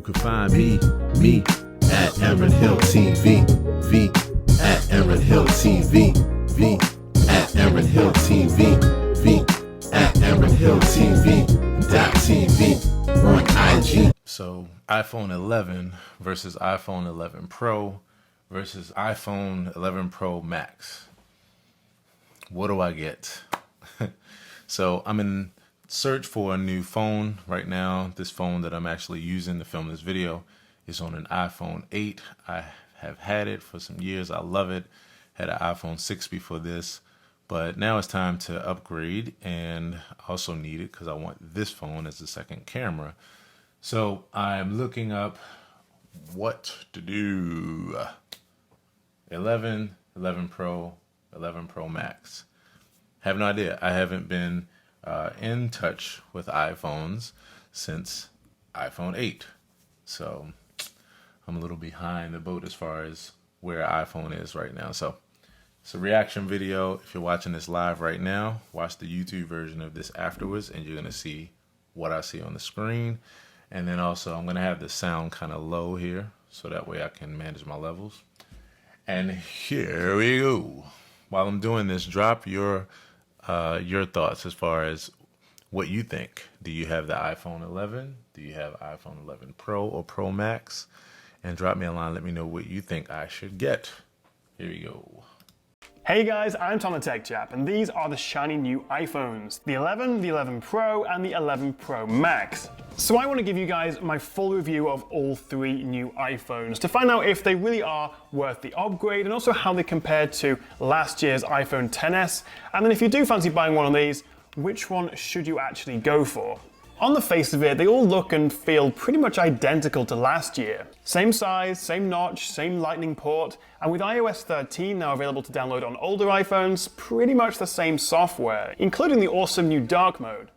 You can find me at Aaron Hill TV, V at Aaron Hill TV, V at Aaron Hill TV, V at Aaron Hill TV, .TV on IG. So iPhone 11 versus iPhone 11 Pro versus iPhone 11 Pro Max. What do I get? So I'm in search for a new phone right now. This phone that I'm actually using to film this video is on an iPhone 8. I have had it for some years. I love it. Had an iPhone 6 before this, but now it's time to upgrade, and I also need it because I want this phone as a second camera. So I'm looking up what to do. 11, 11 Pro, 11 Pro Max. Have no idea. I haven't been in touch with iPhones since iPhone 8. So I'm a little behind the boat as far as where iPhone is right now. So it's a reaction video. If you're watching this live right now, watch the YouTube version of this afterwards, and you're going to see what I see on the screen. And then also I'm going to have the sound kind of low here, so that way I can manage my levels. And here we go. While I'm doing this, drop your thoughts as far as what you think. Do you have the iPhone 11? Do you have iPhone 11 Pro or Pro Max? And drop me a line. Let me know what you think I should get. Here we go. Hey guys, I'm Tom the Tech Chap, and these are the shiny new iPhones. The 11, the 11 Pro, and the 11 Pro Max. So I want to give you guys my full review of all three new iPhones to find out if they really are worth the upgrade, and also how they compare to last year's iPhone XS. And then if you do fancy buying one of these, which one should you actually go for? On the face of it, they all look and feel pretty much identical to last year. Same size, same notch, same lightning port, and with iOS 13 now available to download on older iPhones, pretty much the same software, including the awesome new dark mode.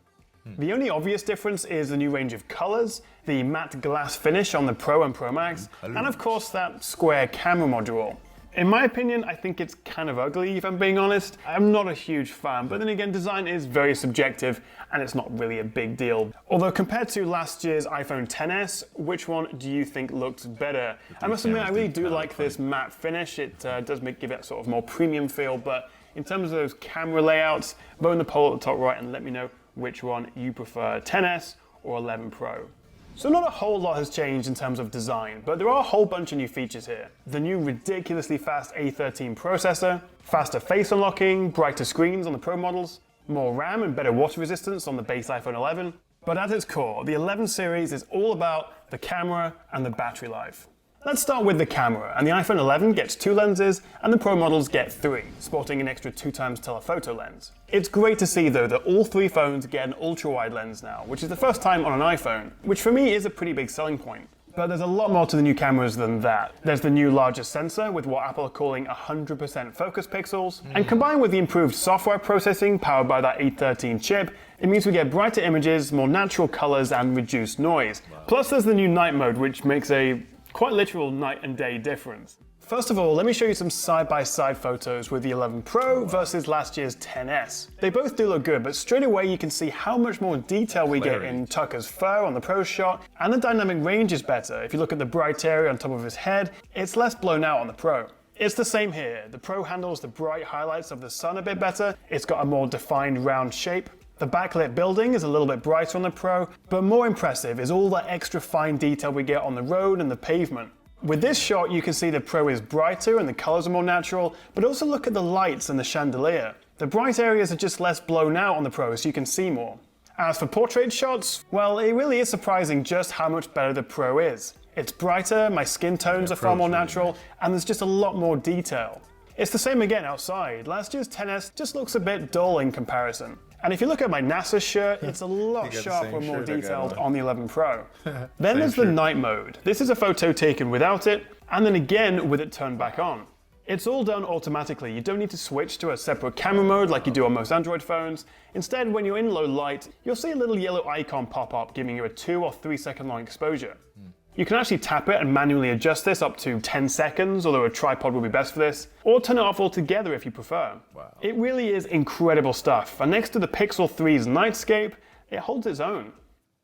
The only obvious difference is the new range of colors, the matte glass finish on the Pro and Pro Max, and of course that square camera module. In my opinion, I think it's kind of ugly, if I'm being honest. I'm not a huge fan, but then again, design is very subjective, and it's not really a big deal. Although compared to last year's iPhone XS, which one do you think looks better? I must admit, I really do like this matte finish. It does give it sort of more premium feel, but in terms of those camera layouts, vote in the poll at the top right and let me know which one you prefer, XS or 11 Pro. So not a whole lot has changed in terms of design, but there are a whole bunch of new features here. The new ridiculously fast A13 processor, faster face unlocking, brighter screens on the Pro models, more RAM and better water resistance on the base iPhone 11. But at its core, the 11 series is all about the camera and the battery life. Let's start with the camera, and the iPhone 11 gets 2 lenses, and the Pro models get 3, sporting an extra 2x telephoto lens. It's great to see though that all 3 phones get an ultra-wide lens now, which is the first time on an iPhone, which for me is a pretty big selling point. But there's a lot more to the new cameras than that. There's the new larger sensor with what Apple are calling 100% focus pixels, and combined with the improved software processing powered by that A13 chip, it means we get brighter images, more natural colors, and reduced noise. Plus there's the new night mode, which makes a quite literal night and day difference. First of all, let me show you some side-by-side photos with the 11 Pro versus last year's XS. They both do look good, but straight away you can see how much more detail we get in Tucker's fur on the Pro shot, and the dynamic range is better. If you look at the bright area on top of his head, it's less blown out on the Pro. It's the same here. The Pro handles the bright highlights of the sun a bit better, it's got a more defined round shape. The backlit building is a little bit brighter on the Pro, but more impressive is all that extra fine detail we get on the road and the pavement. With this shot, you can see the Pro is brighter and the colors are more natural, but also look at the lights and the chandelier. The bright areas are just less blown out on the Pro, so you can see more. As for portrait shots, well, it really is surprising just how much better the Pro is. It's brighter, my skin tones are far more natural, and there's just a lot more detail. It's the same again outside. Last year's XS just looks a bit dull in comparison. And if you look at my NASA shirt, it's a lot sharper and more detailed on the 11 Pro. Then there's the night mode. This is a photo taken without it, and then again with it turned back on. It's all done automatically. You don't need to switch to a separate camera mode like you do on most Android phones. Instead, when you're in low light, you'll see a little yellow icon pop up giving you a 2 or 3 second long exposure. You can actually tap it and manually adjust this up to 10 seconds, although a tripod would be best for this, or turn it off altogether if you prefer. Wow. It really is incredible stuff, and next to the Pixel 3's Nightscape, it holds its own.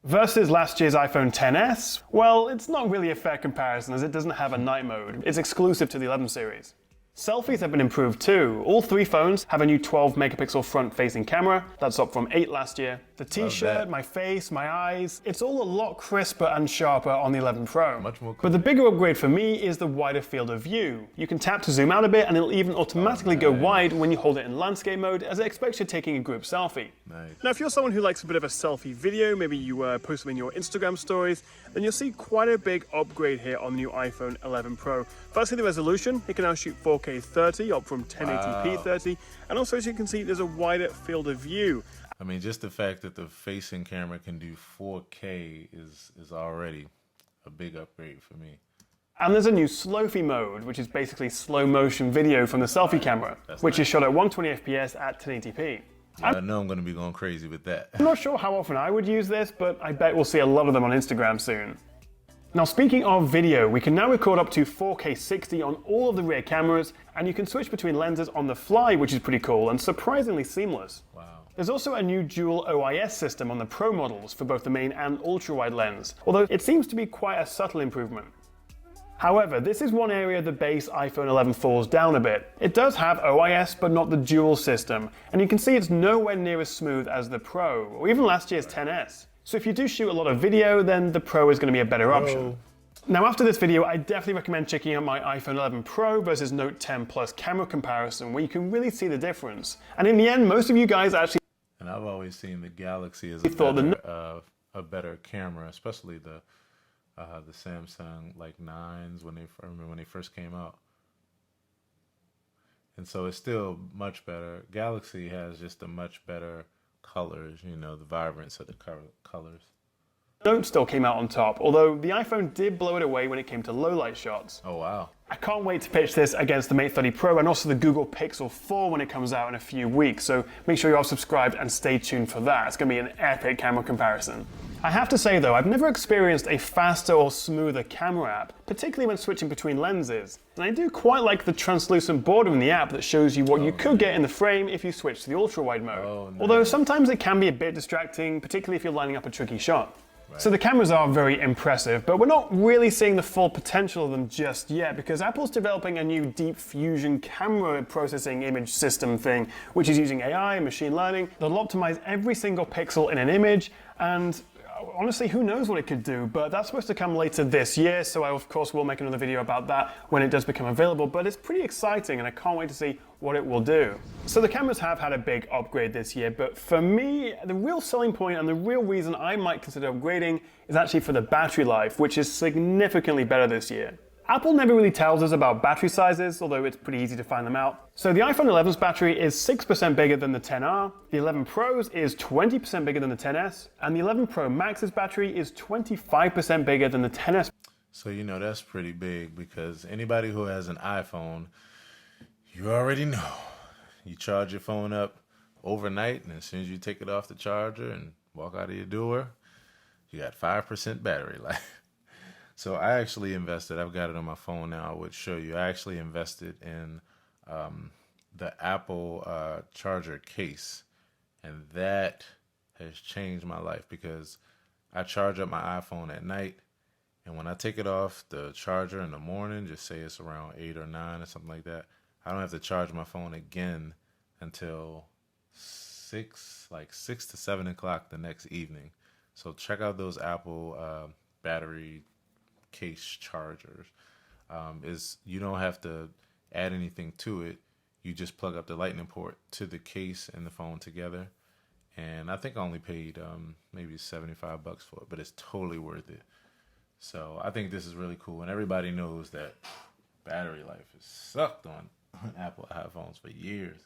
Versus last year's iPhone XS, well, it's not really a fair comparison as it doesn't have a night mode. It's exclusive to the 11 series. Selfies have been improved too. All three phones have a new 12 megapixel front-facing camera. That's up from 8 last year. The t-shirt, my face, my eyes, it's all a lot crisper and sharper on the 11 Pro. Much more cool. But the bigger upgrade for me is the wider field of view. You can tap to zoom out a bit and it'll even automatically go wide when you hold it in landscape mode as it expects you're taking a group selfie. Nice. Now if you're someone who likes a bit of a selfie video, maybe you post them in your Instagram stories, then you'll see quite a big upgrade here on the new iPhone 11 Pro. Firstly, the resolution, it can now shoot 4K 30 up from 1080p 30, and also as you can see there's a wider field of view. I mean, just the fact that the facing camera can do 4K is already a big upgrade for me. And there's a new Slowfie mode, which is basically slow motion video from the selfie camera, which is shot at 120 FPS at 1080p. I know I'm going to be going crazy with that. I'm not sure how often I would use this, but I bet we'll see a lot of them on Instagram soon. Now speaking of video, we can now record up to 4K 60 on all of the rear cameras, and you can switch between lenses on the fly, which is pretty cool and surprisingly seamless. Wow. There's also a new dual OIS system on the Pro models for both the main and ultra-wide lens, although it seems to be quite a subtle improvement. However, this is one area the base iPhone 11 falls down a bit. It does have OIS, but not the dual system, and you can see it's nowhere near as smooth as the Pro, or even last year's XS. So if you do shoot a lot of video, then the Pro is going to be a better option. Now after this video, I definitely recommend checking out my iPhone 11 Pro versus Note 10 Plus camera comparison, where you can really see the difference. And in the end, most of you guys actually... And I've always seen the Galaxy as a better camera, especially the Samsung like 9s when they first came out. And so it's still much better. Galaxy has just a much better colors, you know, the vibrance of the colors. Note still came out on top, although the iPhone did blow it away when it came to low light shots. Oh wow. I can't wait to pitch this against the Mate 30 Pro and also the Google Pixel 4 when it comes out in a few weeks, so make sure you're all subscribed and stay tuned for that. It's going to be an epic camera comparison. I have to say though, I've never experienced a faster or smoother camera app, particularly when switching between lenses. And I do quite like the translucent border in the app that shows you what you could get in the frame if you switch to the ultra-wide mode. Although sometimes it can be a bit distracting, particularly if you're lining up a tricky shot. So the cameras are very impressive, but we're not really seeing the full potential of them just yet because Apple's developing a new deep fusion camera processing image system thing, which is using AI and machine learning that'll optimize every single pixel in an image, and honestly, who knows what it could do, but that's supposed to come later this year, so I of course will make another video about that when it does become available, but it's pretty exciting and I can't wait to see what it will do. So the cameras have had a big upgrade this year, but for me, the real selling point and the real reason I might consider upgrading is actually for the battery life, which is significantly better this year. Apple never really tells us about battery sizes, although it's pretty easy to find them out. So the iPhone 11's battery is 6% bigger than the XR, the 11 Pro's is 20% bigger than the XS, and the 11 Pro Max's battery is 25% bigger than the XS. So you know that's pretty big because anybody who has an iPhone, you already know. You charge your phone up overnight, and as soon as you take it off the charger and walk out of your door, you got 5% battery life. So I actually invested, I've got it on my phone now, I would show you. I actually invested in the Apple charger case, and that has changed my life because I charge up my iPhone at night, and when I take it off the charger in the morning, just say it's around 8 or 9 or something like that, I don't have to charge my phone again until 6 to 7 o'clock the next evening. So check out those Apple battery case chargers. Is you don't have to add anything to it. You just plug up the lightning port to the case and the phone together. And I think I only paid maybe $75 for it, but it's totally worth it. So I think this is really cool, and everybody knows that battery life has sucked on Apple iPhones for years.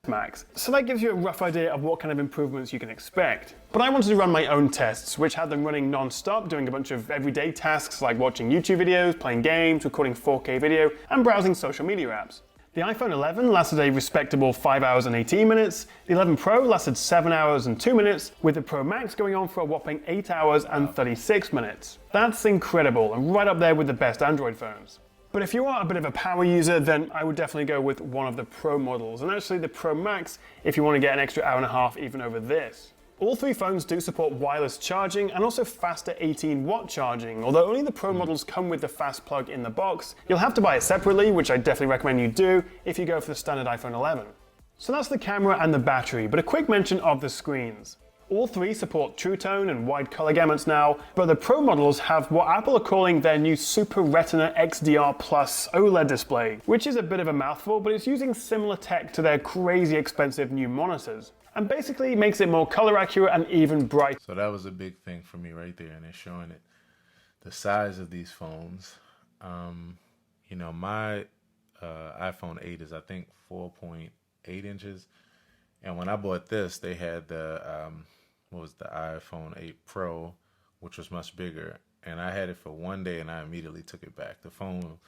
Max. So that gives you a rough idea of what kind of improvements you can expect. But I wanted to run my own tests, which had them running non-stop, doing a bunch of everyday tasks like watching YouTube videos, playing games, recording 4K video, and browsing social media apps. The iPhone 11 lasted a respectable 5 hours and 18 minutes, the 11 Pro lasted 7 hours and 2 minutes, with the Pro Max going on for a whopping 8 hours and 36 minutes. That's incredible, and right up there with the best Android phones. But if you are a bit of a power user, then I would definitely go with one of the Pro models, and actually the Pro Max if you want to get an extra hour and a half even over this. All three phones do support wireless charging and also faster 18-watt charging, although only the Pro models come with the fast plug in the box. You'll have to buy it separately, which I definitely recommend you do if you go for the standard iPhone 11. So that's the camera and the battery, but a quick mention of the screens. All three support True Tone and wide color gamuts now, but the Pro models have what Apple are calling their new Super Retina XDR Plus OLED display, which is a bit of a mouthful, but it's using similar tech to their crazy expensive new monitors, and basically makes it more color accurate and even bright. So that was a big thing for me right there, and it's showing it, the size of these phones. You know, my iPhone 8 is I think 4.8 inches, and when I bought this, they had the what was the iPhone 8 Pro, which was much bigger, and I had it for one day and I immediately took it back. The phone,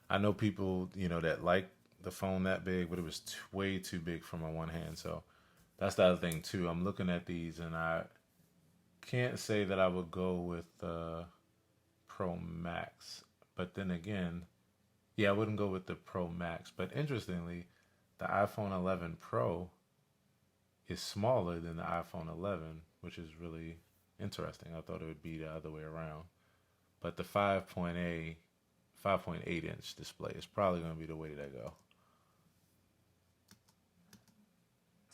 I know people, you know, that like the phone that big, but it was way too big for my one hand. So that's the other thing too. I'm looking at these and I can't say that I would go with Pro Max, but then again, yeah, I wouldn't go with the Pro Max. But interestingly, the iPhone 11 Pro is smaller than the iPhone 11, which is really interesting. I thought it would be the other way around. But the 5.8 inch display is probably going to be the way to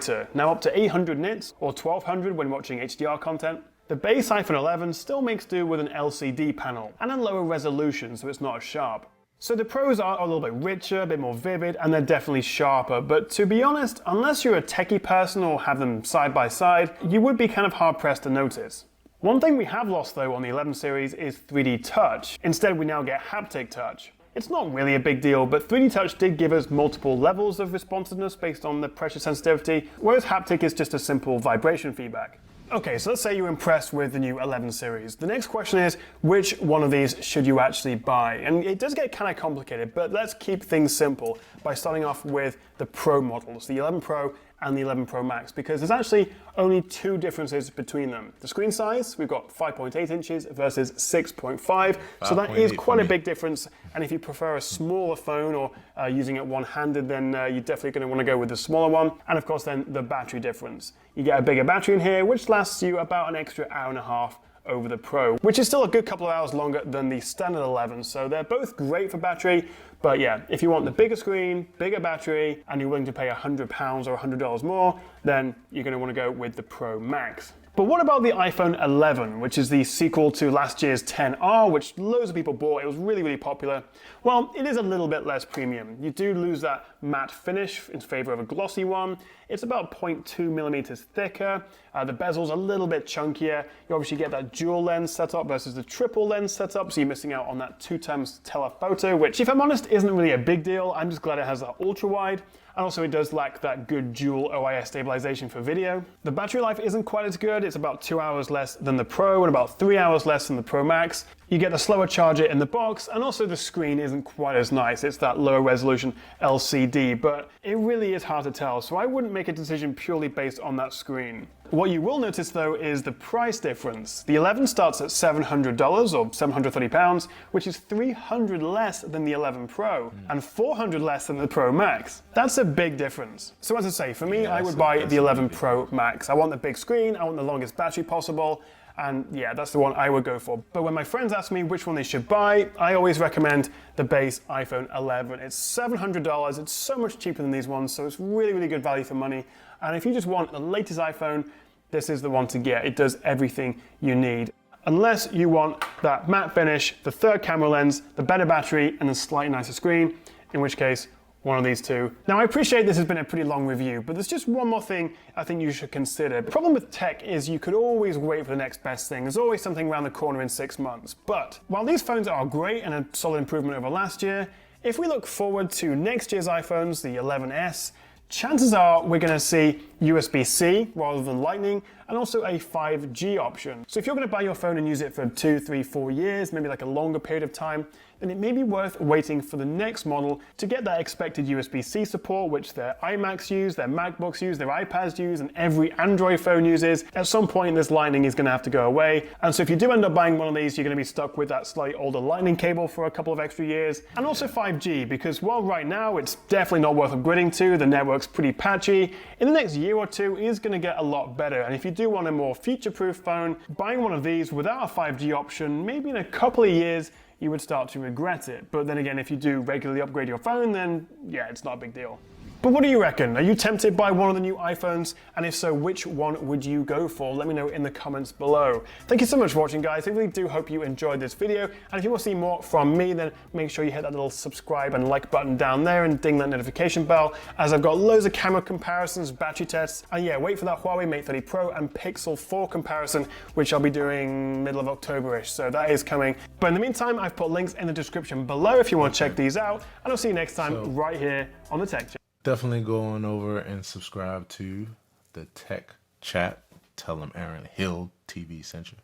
go. Now up to 800 nits or 1200 when watching HDR content. The base iPhone 11 still makes do with an LCD panel and a lower resolution, so it's not as sharp. So the Pros are a little bit richer, a bit more vivid, and they're definitely sharper, but to be honest, unless you're a techie person or have them side by side, you would be kind of hard pressed to notice. One thing we have lost though on the 11 series is 3D touch. Instead we now get haptic touch. It's not really a big deal, but 3D touch did give us multiple levels of responsiveness based on the pressure sensitivity, whereas haptic is just a simple vibration feedback. Okay, so let's say you're impressed with the new 11 series. The next question is, which one of these should you actually buy? And it does get kind of complicated, but let's keep things simple by starting off with the Pro models, the 11 Pro and the 11 Pro Max, because there's actually only two differences between them. The screen size, we've got 5.8 inches versus 6.5, so that is quite a big difference. And if you prefer a smaller phone or using it one-handed, then you're definitely going to want to go with the smaller one. And of course then the battery difference. You get a bigger battery in here, which lasts you about an extra hour and a half over the Pro, which is still a good couple of hours longer than the standard 11, so they're both great for battery. But yeah, if you want the bigger screen, bigger battery, and you're willing to pay £100 or $100 more, then you're going to want to go with the Pro Max. But what about the iPhone 11, which is the sequel to last year's 10R, which loads of people bought? It was really, really popular. Well, it is a little bit less premium. You do lose that matte finish in favor of a glossy one. It's about 0.2 millimeters thicker. The bezel's a little bit chunkier. You obviously get that dual lens setup versus the triple lens setup, so you're missing out on that 2x telephoto, which, if I'm honest, isn't really a big deal. I'm just glad it has that ultra wide. And also it does lack that good dual OIS stabilization for video. The battery life isn't quite as good. It's about 2 hours less than the Pro and about 3 hours less than the Pro Max. You get a slower charger in the box, and also the screen isn't quite as nice. It's that lower resolution LCD, but it really is hard to tell, so I wouldn't make a decision purely based on that screen. What you will notice though is the price difference. The 11 starts at $700 or £730, which is $300 less than the 11 Pro and $400 less than the Pro Max. That's a big difference. So as I say, for me, I would buy the 11 Pro Max. I want the big screen, I want the longest battery possible, and yeah, that's the one I would go for. But when my friends ask me which one they should buy, I always recommend the base iPhone 11. It's $700, it's so much cheaper than these ones, so it's really, really good value for money. And if you just want the latest iPhone, this is the one to get. It does everything you need. Unless you want that matte finish, the third camera lens, the better battery, and a slightly nicer screen, in which case, one of these two. Now I appreciate this has been a pretty long review, but there's just one more thing I think you should consider. The problem with tech is you could always wait for the next best thing. There's always something around the corner in 6 months. But while these phones are great and a solid improvement over last year, if we look forward to next year's iPhones, the 11s, chances are we're going to see USB-C rather than Lightning, and also a 5G option. So if you're going to buy your phone and use it for 2, 3, 4 years, maybe like a longer period of time, then it may be worth waiting for the next model to get that expected USB-C support, which their iMacs use, their MacBooks use, their iPads use, and every Android phone uses. At some point, this Lightning is going to have to go away. And so if you do end up buying one of these, you're going to be stuck with that slightly older Lightning cable for a couple of extra years. And also 5G, because while right now it's definitely not worth upgrading to, the network's pretty patchy, in the next year or two it is going to get a lot better. And if you do want a more future-proof phone, buying one of these without a 5G option, maybe in a couple of years, you would start to regret it. But then again, if you do regularly upgrade your phone, then yeah, it's not a big deal. But what do you reckon? Are you tempted by one of the new iPhones? And if so, which one would you go for? Let me know in the comments below. Thank you so much for watching, guys. I really do hope you enjoyed this video. And if you want to see more from me, then make sure you hit that little subscribe and like button down there and ding that notification bell, as I've got loads of camera comparisons, battery tests, and yeah, wait for that Huawei Mate 30 Pro and Pixel 4 comparison, which I'll be doing middle of October-ish, so that is coming. But in the meantime, I've put links in the description below if you want to check these out, and I'll see you next time right here on the Tech Chat. Definitely go on over and subscribe to the Tech Chat. Tell them Aaron Hill TV sent you.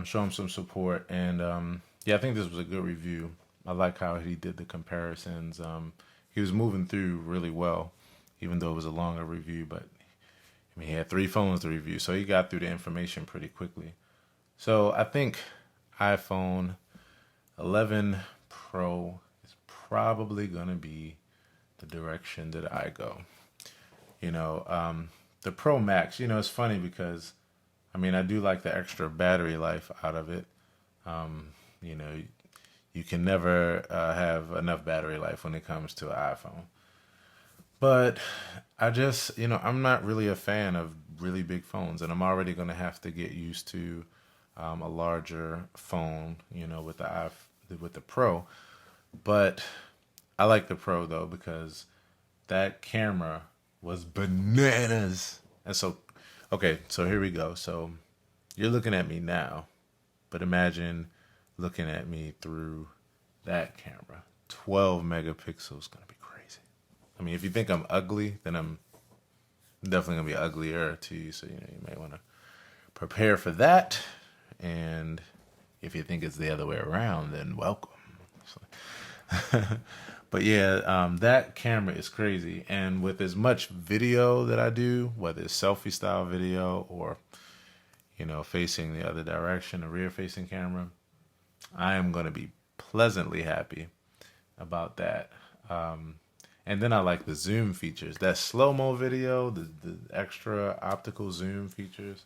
Show him some support. And yeah, I think this was a good review. I like how he did the comparisons. He was moving through really well, even though it was a longer review. But I mean, he had 3 phones to review, so he got through the information pretty quickly. So I think iPhone 11 Pro is probably going to be the direction that I go. You know, the Pro Max, you know, it's funny because, I mean, I do like the extra battery life out of it. You know, you can never have enough battery life when it comes to an iPhone. But I just, you know, I'm not really a fan of really big phones, and I'm already going to have to get used to a larger phone, you know, with the Pro. But I like the Pro though, because that camera was bananas. And so, okay, so here we go. So you're looking at me now, but imagine looking at me through that camera. 12 megapixels, gonna be crazy. I mean, if you think I'm ugly, then I'm definitely gonna be uglier to you. So, you know, you may want to prepare for that. And if you think it's the other way around, then welcome. But yeah, that camera is crazy. And with as much video that I do, whether it's selfie style video or, you know, facing the other direction, a rear facing camera, I am going to be pleasantly happy about that. And then I like the zoom features, that slow-mo video, the extra optical zoom features.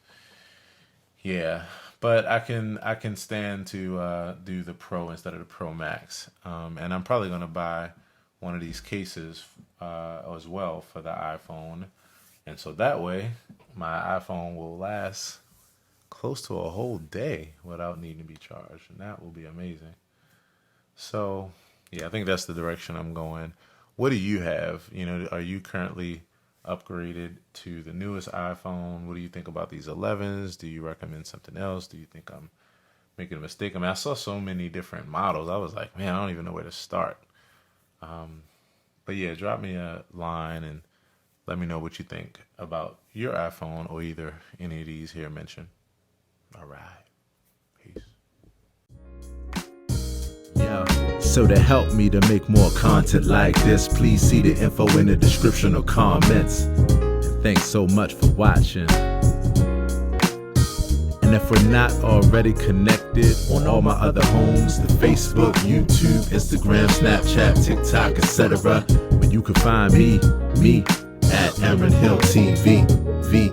Yeah, but I can stand to do the Pro instead of the Pro Max, and I'm probably gonna buy one of these cases as well for the iPhone, and so that way my iPhone will last close to a whole day without needing to be charged, and that will be amazing. So yeah, I think that's the direction I'm going. What do you have? You know, are you currently upgraded to the newest iPhone? What do you think about these 11s? Do you recommend something else? Do you think I'm making a mistake? I mean, I saw so many different models. I was like, man, I don't even know where to start. But yeah, drop me a line and let me know what you think about your iPhone or either any of these here mentioned. All right. Peace. Yeah. So to help me to make more content like this, please see the info in the description or comments. And thanks so much for watching. And if we're not already connected on all my other homes, the Facebook, YouTube, Instagram, Snapchat, TikTok, etc., where you can find me at Aaron Hill TV, V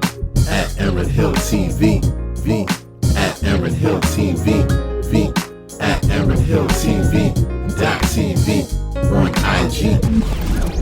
at Aaron Hill TV, V at Aaron Hill TV, V at Aaron Hill TV. .tv on IG.